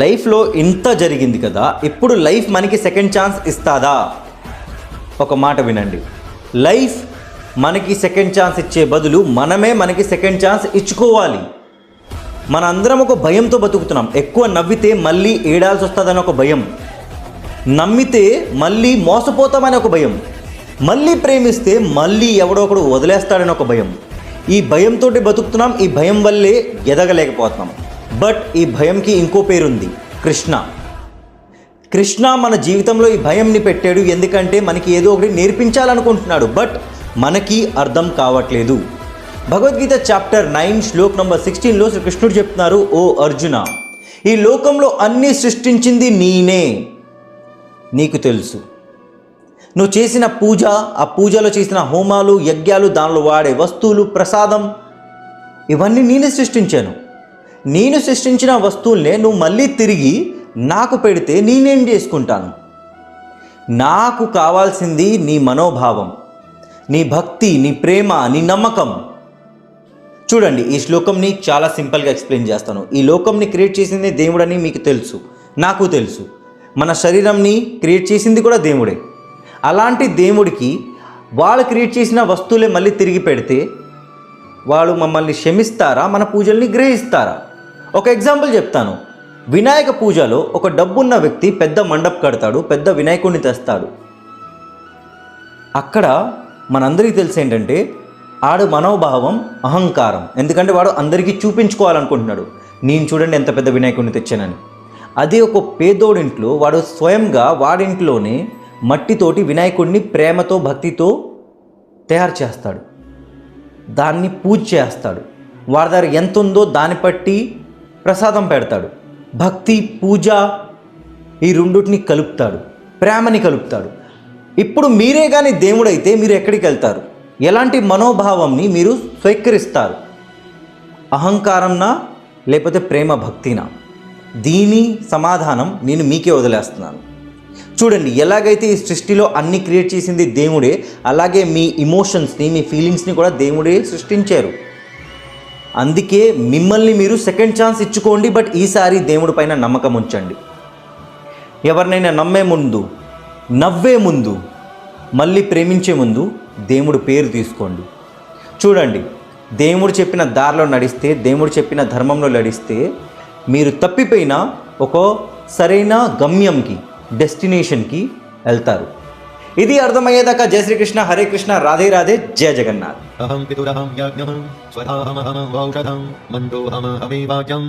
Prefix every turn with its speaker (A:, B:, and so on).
A: లైఫ్లో ఇంత జరిగింది కదా, ఇప్పుడు లైఫ్ మనకి సెకండ్ ఛాన్స్ ఇస్తాదా? ఒక మాట వినండి. లైఫ్ మనకి సెకండ్ ఛాన్స్ ఇచ్చే బదులు మనమే మనకి సెకండ్ ఛాన్స్ ఇచ్చుకోవాలి. మనందరం ఒక భయంతో బతుకుతున్నాం. ఎక్కువ నవ్వితే మళ్ళీ ఏడాల్సి వస్తుందని ఒక భయం, నమ్మితే మళ్ళీ మోసపోతామని ఒక భయం, మళ్ళీ ప్రేమిస్తే మళ్ళీ ఎవడో ఒకడు వదిలేస్తాడని ఒక భయం. ఈ భయంతో బతుకుతున్నాం. ఈ భయం వల్లే ఎదగలేకపోతున్నాం. బట్ ఈ భయంకి ఇంకో పేరుంది, కృష్ణ. కృష్ణ మన జీవితంలో ఈ భయంని పెట్టాడు. ఎందుకంటే మనకి ఏదో ఒకటి నేర్పించాలనుకుంటున్నాడు. బట్ మనకి అర్థం కావట్లేదు. భగవద్గీత చాప్టర్ 9 శ్లోక్ నంబర్ 16లో శ్రీకృష్ణుడు చెప్తున్నారు, ఓ అర్జున, ఈ లోకంలో అన్నీ సృష్టించింది నేనే. నీకు తెలుసు. నువ్వు చేసిన పూజ, ఆ పూజలో చేసిన హోమాలు, యజ్ఞాలు, దానిలో వాడే వస్తువులు, ప్రసాదం, ఇవన్నీ నేనే సృష్టించాను. నేను సృష్టించిన వస్తువుల్నే నువ్వు మళ్ళీ తిరిగి నాకు పెడితే నేనేం చేసుకుంటాను? నాకు కావాల్సింది నీ మనోభావం, నీ భక్తి, నీ ప్రేమ, నీ నమ్మకం. చూడండి, ఈ శ్లోకంని చాలా సింపుల్గా ఎక్స్ప్లెయిన్ చేస్తాను. ఈ లోకంని క్రియేట్ చేసింది దేవుడని మీకు తెలుసు, నాకు తెలుసు. మన శరీరంని క్రియేట్ చేసింది కూడా దేవుడే. అలాంటి దేవుడికి వాళ్ళు క్రియేట్ చేసిన వస్తువులే మళ్ళీ తిరిగి పెడితే వాళ్ళు మమ్మల్ని క్షమిస్తారా? మన పూజల్ని గ్రహిస్తారా? ఒక ఎగ్జాంపుల్ చెప్తాను. వినాయక పూజలో ఒక డబ్బున్న వ్యక్తి పెద్ద మండపం కడతాడు, పెద్ద వినాయకుడిని తెస్తాడు. అక్కడ మనందరికీ తెలిసి ఏంటంటే ఆడు మనోభావం అహంకారం. ఎందుకంటే వాడు అందరికీ చూపించుకోవాలనుకుంటున్నాడు, నేను చూడండి ఎంత పెద్ద వినాయకుడిని తెచ్చానని. అదే ఒక పేదోడింట్లో వాడు స్వయంగా వాడింట్లోనే మట్టితోటి వినాయకుడిని ప్రేమతో, భక్తితో తయారు చేస్తాడు. దాన్ని పూజ చేస్తాడు. వాడి దగ్గర ఎంత ఉందో దాన్ని బట్టి ప్రసాదం పెడతాడు. భక్తి, పూజ, ఈ రెండుటిని కలుపుతాడు, ప్రేమని కలుపుతాడు. ఇప్పుడు మీరే కానీ దేవుడైతే మీరు ఎక్కడికి వెళ్తారు? ఎలాంటి మనోభావంని మీరు స్వీకరిస్తారు? అహంకారంనా లేకపోతే ప్రేమ, భక్తినా? దీని సమాధానం నేను మీకే వదిలేస్తున్నాను. చూడండి, ఎలాగైతే ఈ సృష్టిలో అన్ని క్రియేట్ చేసింది దేవుడే, అలాగే మీ ఇమోషన్స్ని, మీ ఫీలింగ్స్ని కూడా దేవుడే సృష్టించారు. అందుకే మిమ్మల్ని మీరు సెకండ్ ఛాన్స్ ఇచ్చుకోండి. బట్ ఈసారి దేవుడి పైన నమ్మకం ఉంచండి. ఎవరినైనా నమ్మే ముందు, నవ్వే ముందు, మళ్ళీ ప్రేమించే ముందు దేవుడి పేరు తీసుకోండి. చూడండి, దేవుడు చెప్పిన దారిలో నడిస్తే, దేవుడు చెప్పిన ధర్మంలో నడిస్తే మీరు తప్పిపోయిన ఒక సరైన గమ్యంకి, డెస్టినేషన్కి వెళ్తారు. ఇది అర్థమయ్యేదాకా జయ శ్రీకృష్ణ, హరే కృష్ణ, రాధే రాధే, జయ జగన్నాథ్.
B: అహం పితురహం యజ్ఞం స్వధాహమహం ఔషధం మందోహమహమేవాచ్యం